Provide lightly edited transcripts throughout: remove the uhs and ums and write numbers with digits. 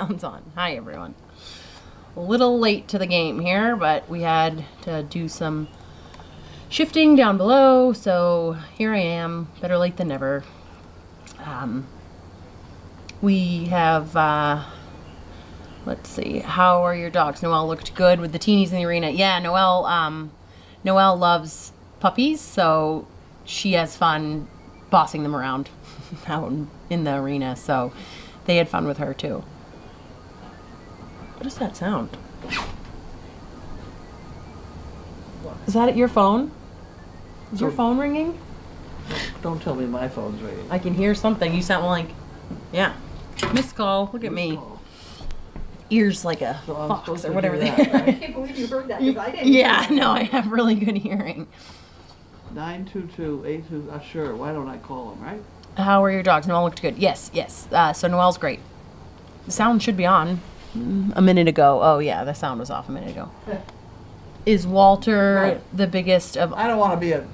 sounds on. Hi, everyone. A little late to the game here, but we had to do some shifting down below, so here I am. Better late than never. We have, let's see, how are your dogs? Noelle looked good with the teenies in the arena. Yeah, Noelle loves puppies, so she has fun bossing them around out in the arena, so they had fun with her too. What does that sound? Is that your phone? Is your phone ringing? Don't tell me my phone's ringing. I can hear something. You sound like, yeah. Missed call. Look at me. Ears like a fox or whatever they are. I can't believe you heard that because I didn't. Yeah, no, I have really good hearing. 922-82, sure, why don't I call him, right? How are your dogs? Noelle looked good. Yes. So Noelle's great. The sound should be on a minute ago. Oh yeah, the sound was off a minute ago. Is Walter the biggest of I don't want to be a...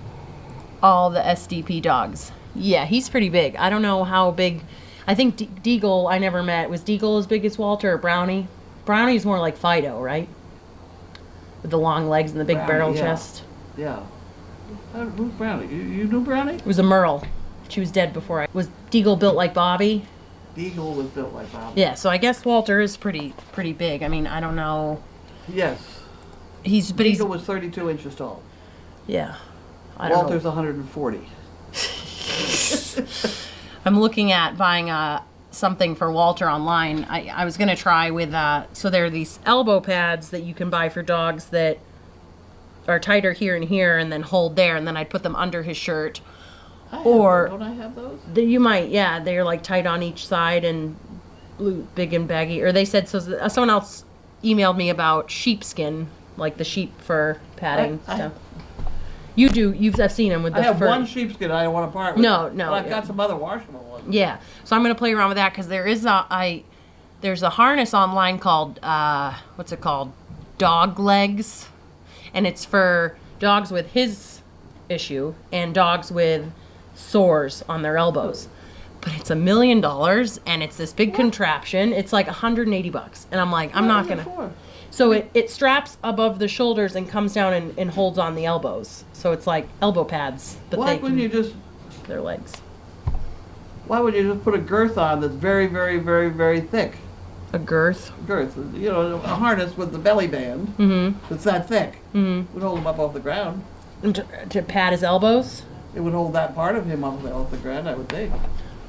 all the SDP dogs? Yeah, he's pretty big. I don't know how big. I think Deagle, I never met. Was Deagle as big as Walter or Brownie? Brownie's more like Fido, right? With the long legs and the big barrel chest. Yeah. Who's Brownie? You knew Brownie? It was a Merle. She was dead before I... Was Deagle built like Bobby? Deagle was built like Bobby. Yeah, so I guess Walter is pretty big. I mean, I don't know. Yes. Deagle was 32 inches tall. Yeah. Walter's 140. I'm looking at buying something for Walter online. I was going to try with, so there are these elbow pads that you can buy for dogs that are tighter here and here and then hold there, and then I'd put them under his shirt. Don't I have those? You might, yeah. They're like tight on each side and big and baggy. Or they said, so someone else emailed me about sheepskin, like the sheep fur padding stuff. You do. I've seen them with the I have fur. one sheepskin I don't want to part with. No. But I've got some other washable ones. Yeah. So I'm going to play around with that because there's a harness online called, what's it called? Dog legs. And it's for dogs with his issue and dogs with sores on their elbows. But it's $1 million and it's this big contraption. It's like $180. And I'm like, I'm not going to. So it straps above the shoulders and comes down and holds on the elbows. So it's like elbow pads. But Why wouldn't you just... Their legs. Why would you just put a girth on that's very, very, very, very thick? A girth? Girth. You know, a harness with the belly band. Mm-hmm. That's that thick. Mm-hmm. Would hold him up off the ground. And to pad his elbows? It would hold that part of him off the ground, I would think.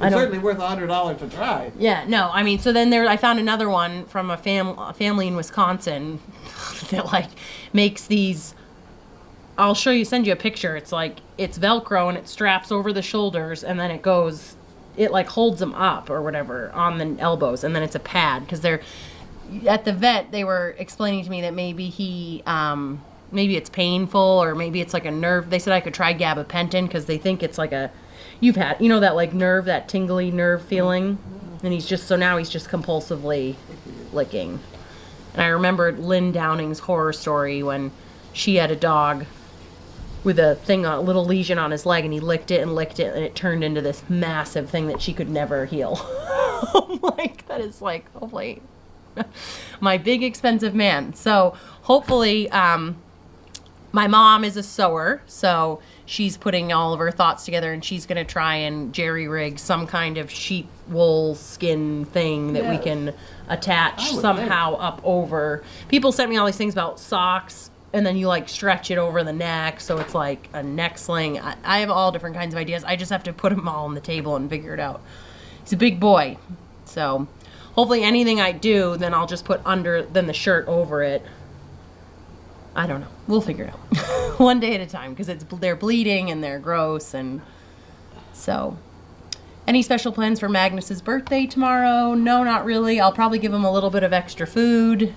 It's certainly worth $100 to try. Yeah, no, I mean, so then I found another one from a family in Wisconsin that like makes these. I'll send you a picture. It's like it's Velcro and it straps over the shoulders and then it like holds them up or whatever on the elbows and then it's a pad because they're at the vet. They were explaining to me that maybe maybe it's painful or maybe it's like a nerve. They said I could try gabapentin because they think it's like you've had, that like nerve, that tingly nerve feeling. And now he's just compulsively licking. And I remembered Lynn Downing's horror story when she had a dog with a little lesion on his leg and he licked it and it turned into this massive thing that she could never heal. Like, that is like, hopefully, my big expensive man. So hopefully, my mom is a sewer, so she's putting all of her thoughts together and she's going to try and jerry-rig some kind of sheep wool skin thing that we can attach somehow up over. People sent me all these things about socks, and then you like stretch it over the neck, so it's like a neck sling. I have all different kinds of ideas. I just have to put them all on the table and figure it out. He's a big boy, so hopefully anything I do, then I'll just put the shirt over it. I don't know. We'll figure it out one day at a time because they're bleeding and they're gross. And so, any special plans for Magnus's birthday tomorrow? No, not really. I'll probably give him a little bit of extra food.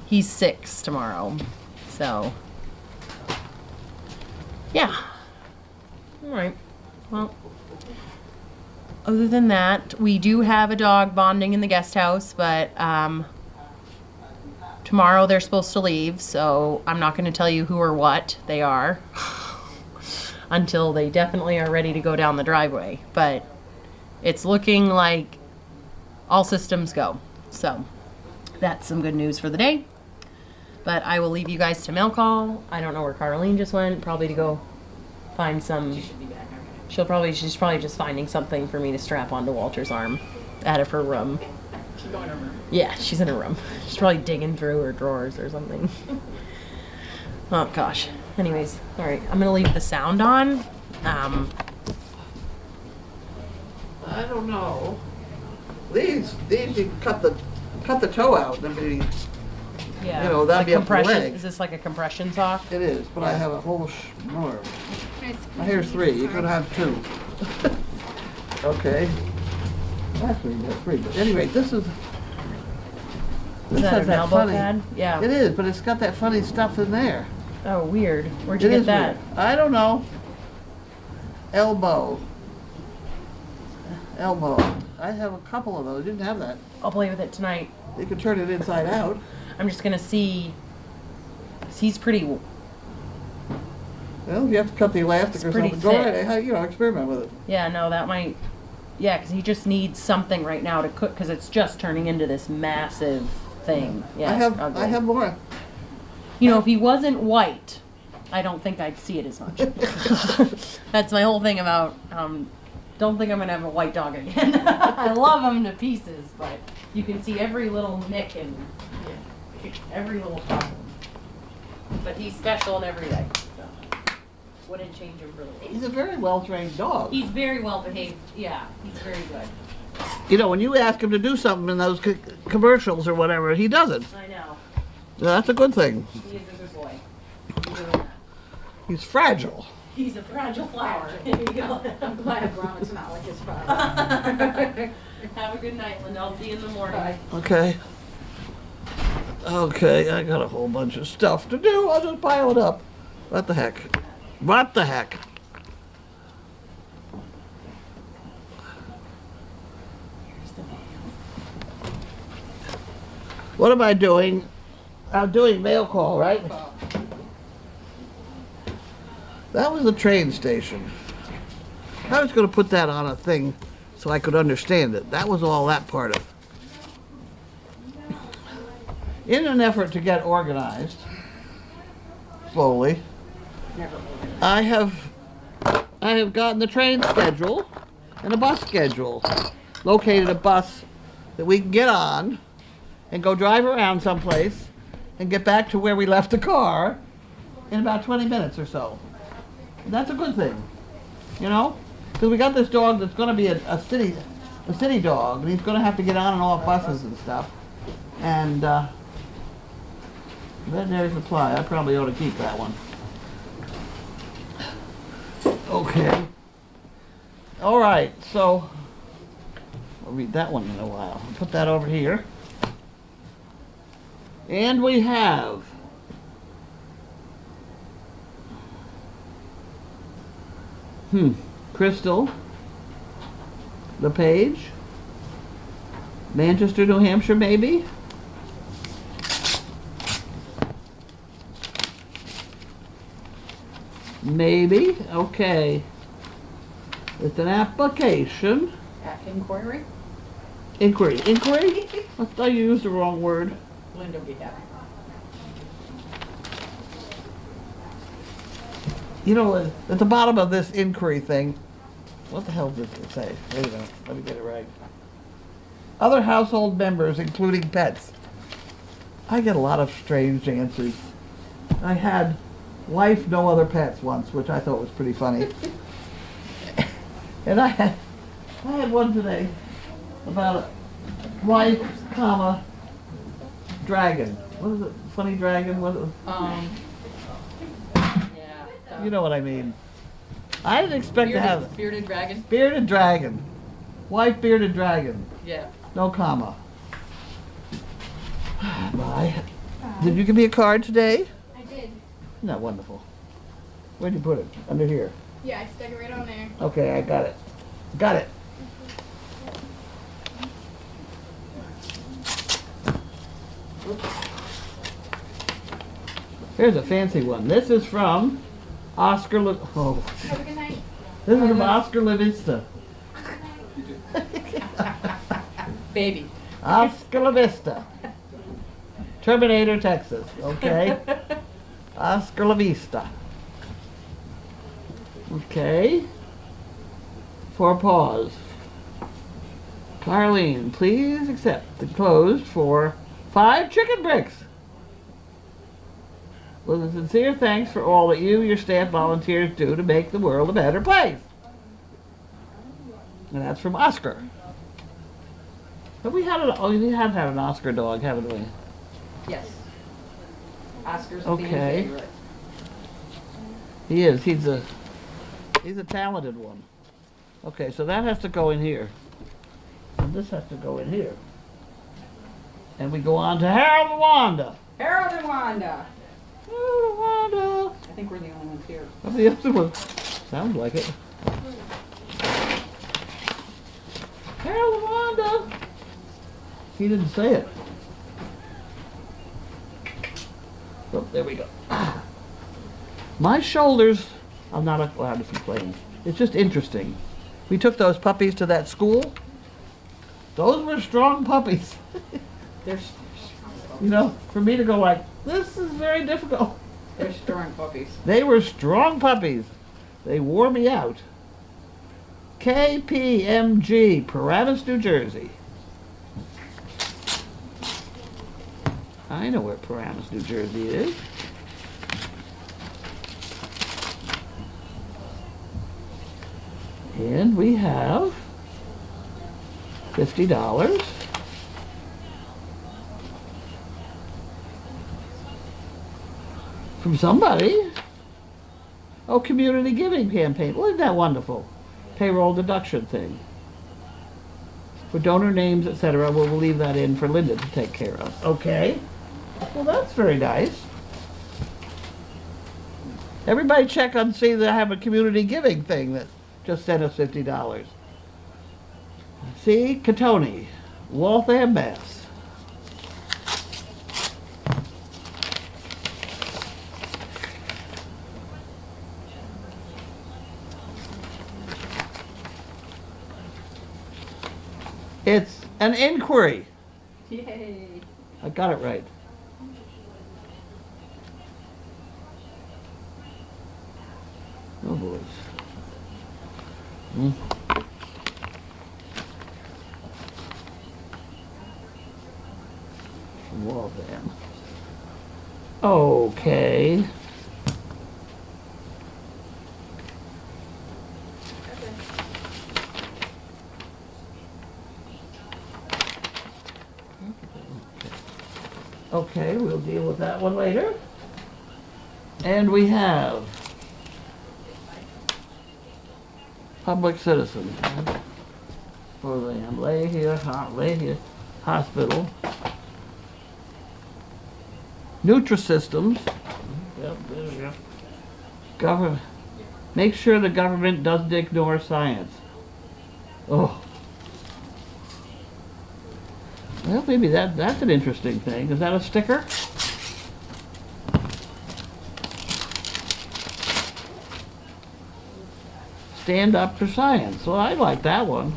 He's 6 tomorrow. So, yeah. All right. Well, other than that, we do have a dog bonding in the guest house, but tomorrow they're supposed to leave, so I'm not going to tell you who or what they are until they definitely are ready to go down the driveway. But it's looking like all systems go. So that's some good news for the day. But I will leave you guys to mail call. I don't know where Caroline just went. Probably to go find some. She should be back. She's probably just finding something for me to strap onto Walter's arm out of her room. She's going to her room. Yeah, she's in her room. She's probably digging through her drawers or something. Oh gosh. Anyways, all right. I'm gonna leave the sound on. I don't know. These you cut the toe out. I mean, Yeah. you know, that'd be up the compression. leg. Is this like a compression sock? it is, but I have a whole more. Here's 3. You could have 2. Okay. Actually, you got 3. But anyway, this Is that has an elbow funny. pad? Yeah. It is, but it's got that funny stuff in there. Oh, weird. Where'd you It get is that? weird. I don't know. Elbow. I have a couple of those. Didn't have that. I'll play with it tonight. You could turn it inside out. I'm just gonna see. 'Cause he's pretty. Well, if you have to cut the elastic It's or pretty something, go thick. right. You know, experiment with it. Yeah, no, that might. Yeah, because he just needs something right now to cook. Because it's just turning into this massive thing. Yeah. I it's ugly. have more. You know, if he wasn't white, I don't think I'd see it as much. That's my whole thing about. Don't think I'm gonna have a white dog again. I love him to pieces, but you can see every little nick and every little problem. But he's special in every way. So wouldn't change him for the world. He's a very well-trained dog. He's very well behaved. Yeah, he's very good. You know, when you ask him to do something in those commercials or whatever, he does it. I know. That's a good thing. He is a good boy. He's doing that. He's fragile. He's a fragile flower. There you go. I'm glad I brought it's not like his father. Have a good night, Linda. I'll see you in the morning. Bye. Okay. Okay, I got a whole bunch of stuff to do. I'll just pile it up. What the heck? What the heck? What am I doing? I'm doing mail call, right? That was the train station. I was going to put that on a thing so I could understand it. That was all that part of. In an effort to get organized, slowly, I have gotten the train schedule and a bus schedule. Located a bus that we can get on and go drive around someplace and get back to where we left the car in about 20 minutes or so. That's a good thing, you know? Because we got this dog that's going to be a city dog, and he's going to have to get on and off buses and stuff. And veterinary supply, I probably ought to keep that one. Okay. All right, so I'll read that one in a while. I'll put that over here. And we have Crystal LePage, Manchester, New Hampshire, maybe. Maybe, okay. It's an application. At inquiry, Inquiry. Inquiry? I thought you used the wrong word. Linda will be happy. You know, at the bottom of this inquiry thing, what the hell does it say? Wait a minute, let me get it right. Other household members, including pets. I get a lot of strange answers. I had wife, no other pets once, which I thought was pretty funny. And I had one today about a wife, comma, dragon. What is it? Funny dragon? What is it? Yeah. You know what I mean. I didn't expect to have it. Bearded dragon? Bearded dragon. Wife, bearded dragon. Yeah. No comma. Bye. Did you give me a card today? I did. Isn't that wonderful? Where'd you put it? Under here. Yeah, I stuck it right on there. Okay, I got it. Got it. Here's a fancy one. This is from Oscar Have a good night. This is from Oscar La Vista. Baby. Hasta la vista. Terminator, Texas. Okay. Hasta la vista. Okay. For pause. Carlene, please accept the closed for 5 chicken bricks. With a sincere thanks for all that you, your staff, volunteers do to make the world a better place. And that's from Oscar. Have we had we have had an Oscar dog, haven't we? Yes. Oscar's a Okay. fan favorite. He is. He's a talented one. Okay, so that has to go in here. And this has to go in here. And we go on to Harold and Wanda. Harold and Wanda. Harold and Wanda. I think we're the only ones here. I'm the other one. Sounds like it. Harold and Wanda. He didn't say it. Oh, there we go. My shoulders, I'm not allowed to complain. It's just interesting. We took those puppies to that school. Those were strong puppies. They're You know, for me to go like, this is very difficult. they're strong puppies. They were strong puppies. They wore me out. KPMG, Paramus, New Jersey. I know where Paramus, New Jersey is. And we have $50 from somebody. Oh, community giving campaign. Well, isn't that wonderful? Payroll deduction thing. For donor names, etc. We'll leave that in for Linda to take care of. Okay. Well, that's very nice. Everybody check on see that I have a community giving thing that just sent us $50. See, Catoni, Waltham, Mass. It's an inquiry. Yay. I got it right. Oh, boys. Hmm. Waltham. Okay. Okay, we'll deal with that one later. And we have public citizen for the Leahy Hospital. Nutrisystems. Yep, there we go. Government. Make sure the government doesn't ignore science. Oh. Well, maybe that's an interesting thing. Is that a sticker? Stand up for science. Well, I like that one.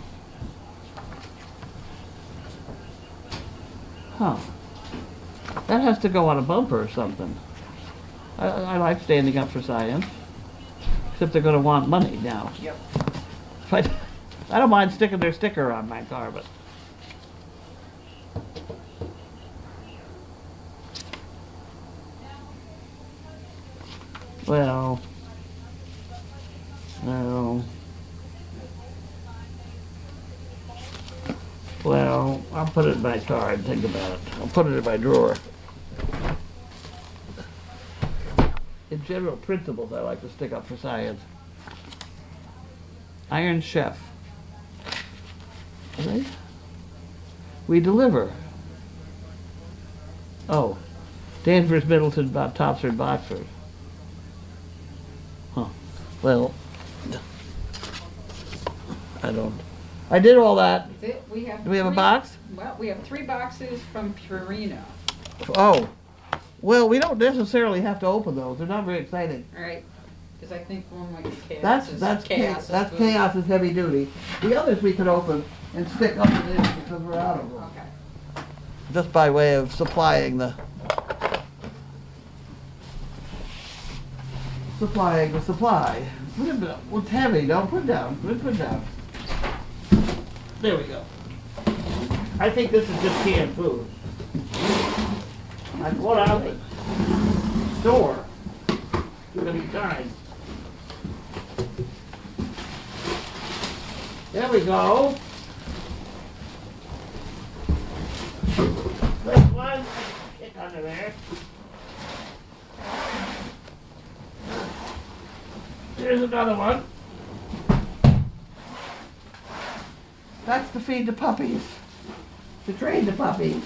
Huh. That has to go on a bumper or something. I like standing up for science. Except they're going to want money now. Yep. But I don't mind sticking their sticker on my car, but... Well, I'll put it in my car and think about it. I'll put it in my drawer. In general principles, I like to stick up for science. Iron Chef. Right? We deliver. Oh, Danvers, Middleton, Topsford, Boxford. Huh. Well, I don't. I did all that. That's it. We have Do we have a three- box? Well, we have 3 boxes from Purina. Oh. Well, we don't necessarily have to open those. They're not very exciting. All right. Because I think one might be chaos. That's chaos. That's chaos is heavy duty. The others we could open and stick up to this because we're out of them. Okay. just by way of supplying the supply. Put it down. Well, it's heavy. Don't put it down. Put it down. There we go. I think this is just canned food. I bought out the store too many times. There we go. This one, kick under there. Here's another one. That's to feed the puppies. To train the puppies.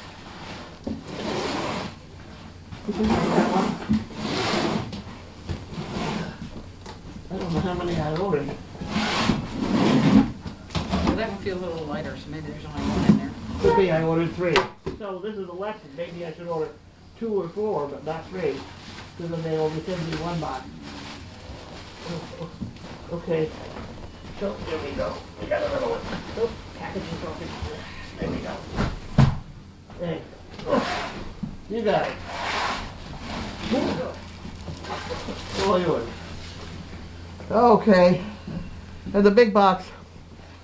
That one. I don't know how many I ordered. Well, that one feels a little lighter, so maybe there's only one in there. Could be I ordered 3. So this is a lesson. Maybe I should order 2 or 4, but not 3. Because then they only send me 1 box. Okay. So there we go. We got another one. Oh, package is broken. There we go. Hey. Oh, you got it. All yours. Okay. And the big box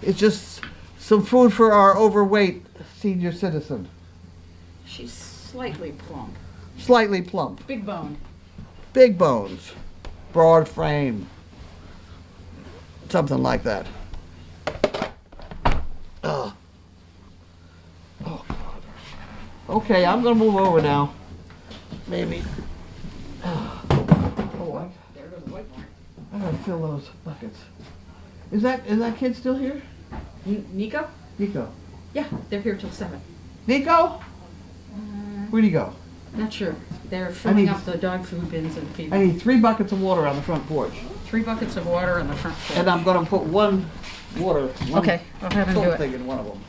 is just some food for our overweight senior citizen. She's slightly plump. Slightly plump. Big bone. Big bones. Broad frame. Something like that. Oh, God. Okay, I'm going to move over now. Maybe. Oh, There goes the white one. I gotta fill those buckets. Is that kid still here? Nico? Nico. Yeah, they're here till 7. Nico? Where'd he go? Not sure. They're filling need- up the dog food bins and I feeding. need 3 buckets of water on the front porch. 3 buckets of water on the front porch. And I'm gonna put one Okay, I'll have him do salt it. thing in one of them.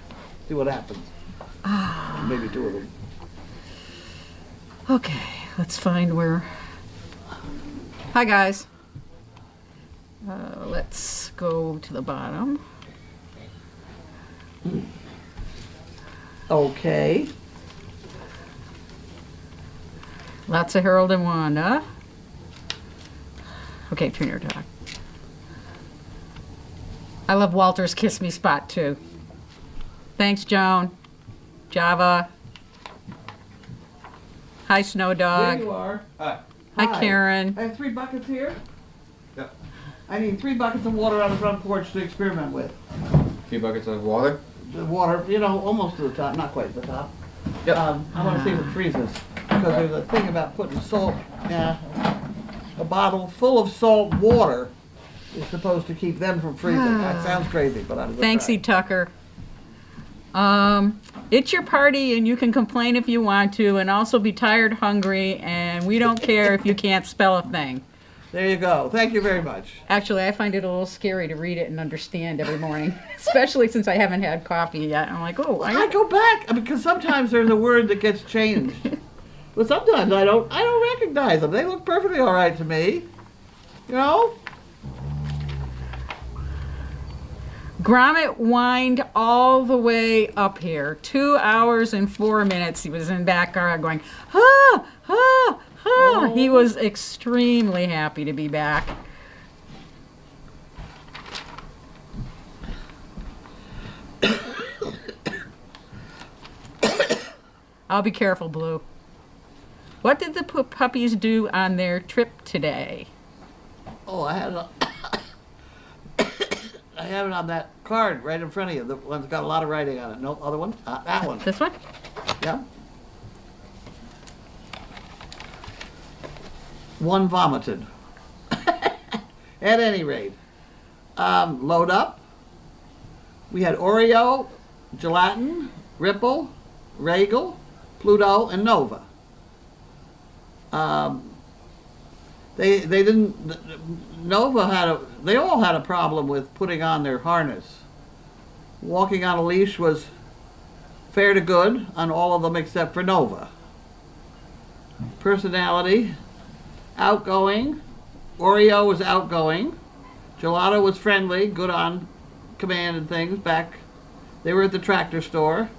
See what happens. Maybe 2 of them. Okay, let's find where. Hi, guys. Let's go to the bottom. Okay. Lots of Harold and Wanda. Okay, turn your talk. I love Walter's Kiss Me spot too. Thanks, Joan. Java. Hi, Snow There Dog. you are. Hi. Hi, Karen. I have 3 buckets here. Yep. I need 3 buckets of water on the front porch to experiment with. 3 buckets of water. The water, almost to the top, not quite to the top. Yep. I want to see if it freezes. Because there's a thing about putting salt, a bottle full of salt water is supposed to keep them from freezing. That sounds crazy, but I'm going to Thanksy Tucker. It's your party and you can complain if you want to and also be tired, hungry, and we don't care if you can't spell a thing. There you go. Thank you very much. Actually, I find it a little scary to read it and understand every morning, especially since I haven't had coffee yet. I'm like, oh, I go back because sometimes there's a word that gets changed. But sometimes I don't recognize them. They look perfectly all right to me. You know? Gromit whined all the way up here. 2 hours and 4 minutes. He was in backyard going, ah, ah, ah. He was extremely happy to be back. I'll be careful, Blue. What did the puppies do on their trip today? Oh, I had I have it on that card right in front of you. The one's got a lot of writing on it. No other one? That one. This one? Yeah. One vomited. At any rate, load up. We had Oreo, Gelatin, Ripple, Regal, Pluto, and Nova. They didn't. Nova they all had a problem with putting on their harness. Walking on a leash was fair to good on all of them except for Nova. Personality, outgoing. Oreo was outgoing. Gelato was friendly, good on command and things. They were at the tractor store.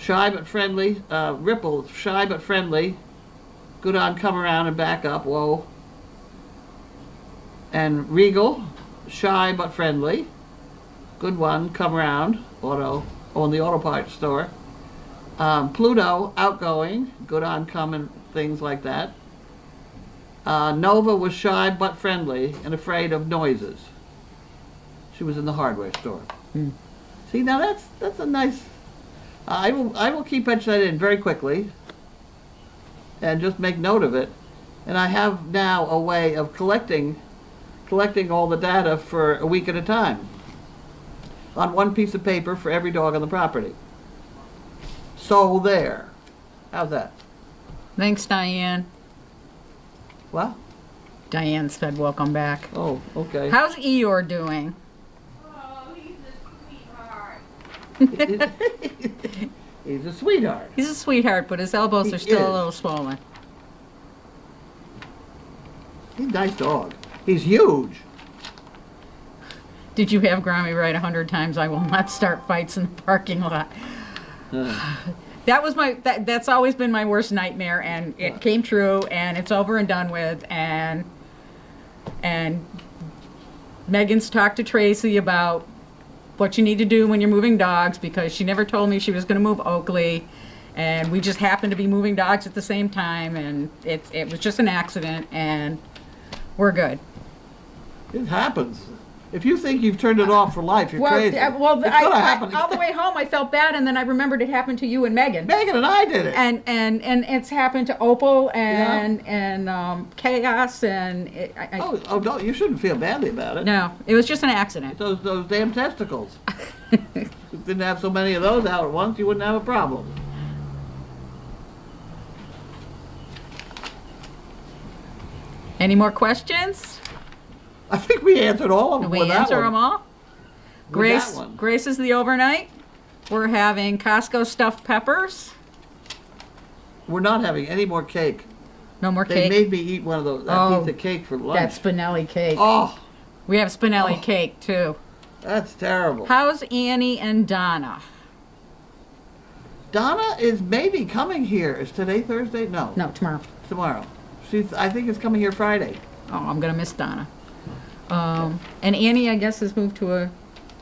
Shy but friendly. Ripple, shy but friendly. Good on, come around and back up. Whoa. And Regal, shy but friendly. Good one, come around. Auto, in the auto parts store. Pluto, outgoing. Good on, come and things like that. Nova was shy but friendly and afraid of noises. She was in the hardware store. See, now that's a nice. I will keep etching that in very quickly, and just make note of it. And I have now a way of collecting all the data for a week at a time on one piece of paper for every dog on the property. So there. How's that? Thanks, Diane. What? Diane said, welcome back. Oh, okay. How's Eeyore doing? Oh, he's a sweetheart. He's a sweetheart. He's a sweetheart, but his elbows He are still is. a little swollen. He's a nice dog. He's huge. Did you have Grammy right 100 times? I will not start fights in the parking lot. That was that's always been my worst nightmare, and it came true, and it's over and done with, and Megan's talked to Tracy about what you need to do when you're moving dogs, because she never told me she was going to move Oakley, and we just happened to be moving dogs at the same time, and it was just an accident, and we're good. It happens. If you think you've turned it off for life, you're crazy. Well, it's gonna happen. all the way home, I felt bad, and then I remembered it happened to you and Megan. Megan and I did it. And it's happened to Opal and Chaos and No, you shouldn't feel badly about it. no, it was just an accident. Those damn testicles. If you didn't have so many of those out at once, you wouldn't have a problem. Any more questions? I think we answered all of them. We with that answer one. them all. With Grace, that one. Grace is the overnight. We're having Costco stuffed peppers. We're not having any more cake. No more They cake. made me eat one of those that Oh, piece of cake for lunch. That's Spinelli cake. Oh, We have Spinelli Oh. cake too. that's terrible. How's Annie and Donna? Donna is maybe coming here. Is today Thursday? No. No, tomorrow. Tomorrow. I think it's coming here Friday. Oh, I'm gonna miss Donna. And Annie, I guess, has moved to a.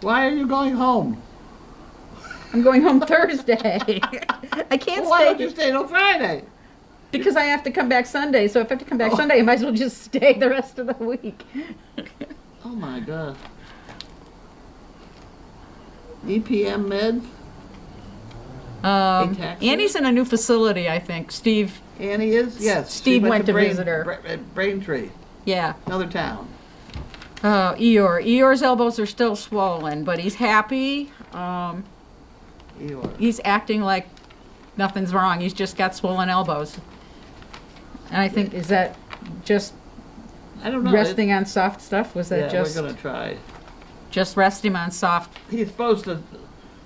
Why are you going home? I'm going home Thursday. I can't Well, why don't stay you stay till Friday? because I have to come back Sunday. So if I have to come back Sunday, I might as well just stay the rest of the week. Oh my God. EPM meds? taxes? Annie's in a new facility, I think. Steve, Annie is? Yes. Steve she went to visit her. Braintree, yeah. another town. Eeyore. Eeyore's elbows are still swollen, but he's happy. Eeyore. He's acting like nothing's wrong. He's just got swollen elbows. And I think, is that just I don't know. resting on soft stuff? Was that Yeah, just we're gonna try. just rest him on soft? He's supposed to,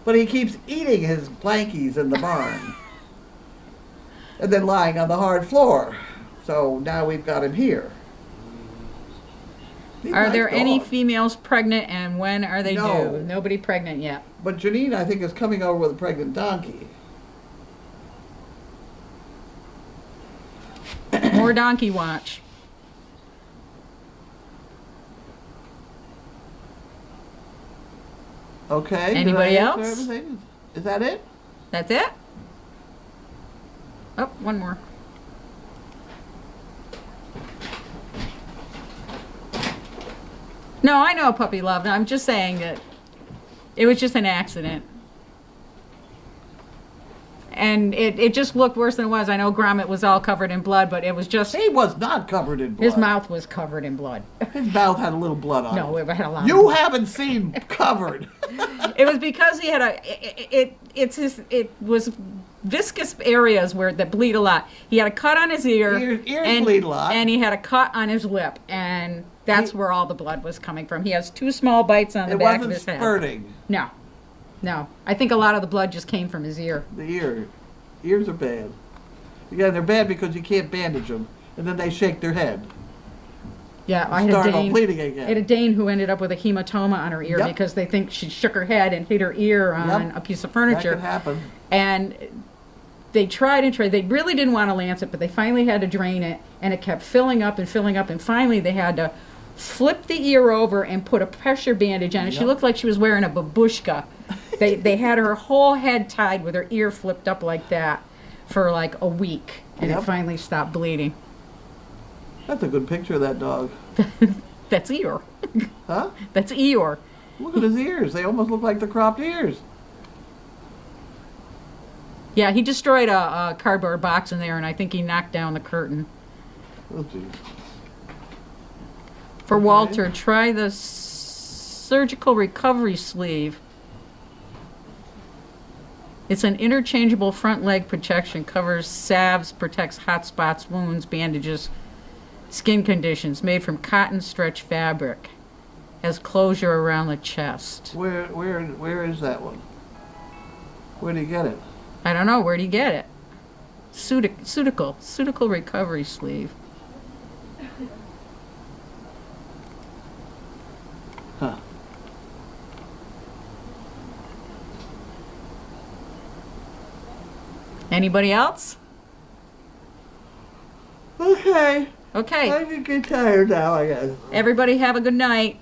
but he keeps eating his blankies in the barn. And then lying on the hard floor. So now we've got him here. He's a Are nice there any dog. females pregnant, and when are they No. due? Nobody pregnant yet. But Janine, I think, is coming over with a pregnant donkey. More donkey watch. Okay. did Anybody I answer else? everything? Is that it? That's it? Oh, one more. No, I know puppy love. I'm just saying that it was just an accident. And it just looked worse than it was. I know Gromit was all covered in blood, but it was just, He was not covered in blood. his mouth was covered in blood. His mouth had a little blood on No, it. it had a lot. You haven't seen covered. It was because he had it was viscous areas that bleed a lot. He had a cut on his ear. Ears bleed a lot. And he had a cut on his lip, and that's where all the blood was coming from. He has 2 small bites on the It back of wasn't his head. spurting. No. I think a lot of the blood just came from his ear. The ears are bad. Yeah, they're bad because you can't bandage them, and then they shake their head. Yeah, I had a Started Dane. bleeding I had a again. Dane who ended up with a hematoma on her ear Yep. because they think she shook her head and hit her ear on Yep. a piece of That furniture. could happen. And they tried and tried. They really didn't want to lance it, but they finally had to drain it, and it kept filling up and filling up. And finally, they had to flip the ear over and put a pressure bandage on it. She Yep. looked like she was wearing a babushka. They had her whole head tied with her ear flipped up like that for like a week, and Yep. it finally stopped bleeding. That's a good picture of that dog. That's Eeyore. Huh? That's Eeyore. Look at his ears. They almost look like the cropped ears. Yeah, he destroyed a cardboard box in there, and I think he knocked down the curtain. Oh, geez. For Okay. Walter, try the surgical recovery sleeve. It's an interchangeable front leg protection, covers salves, protects hot spots, wounds, bandages, skin conditions, made from cotton stretch fabric. Has closure around the chest. Where is that one? Where do you get it? I don't know, where'd he get it? Sudical recovery sleeve. Huh. Anybody else? Okay. Okay, I can get tired now, I guess. everybody have a good night.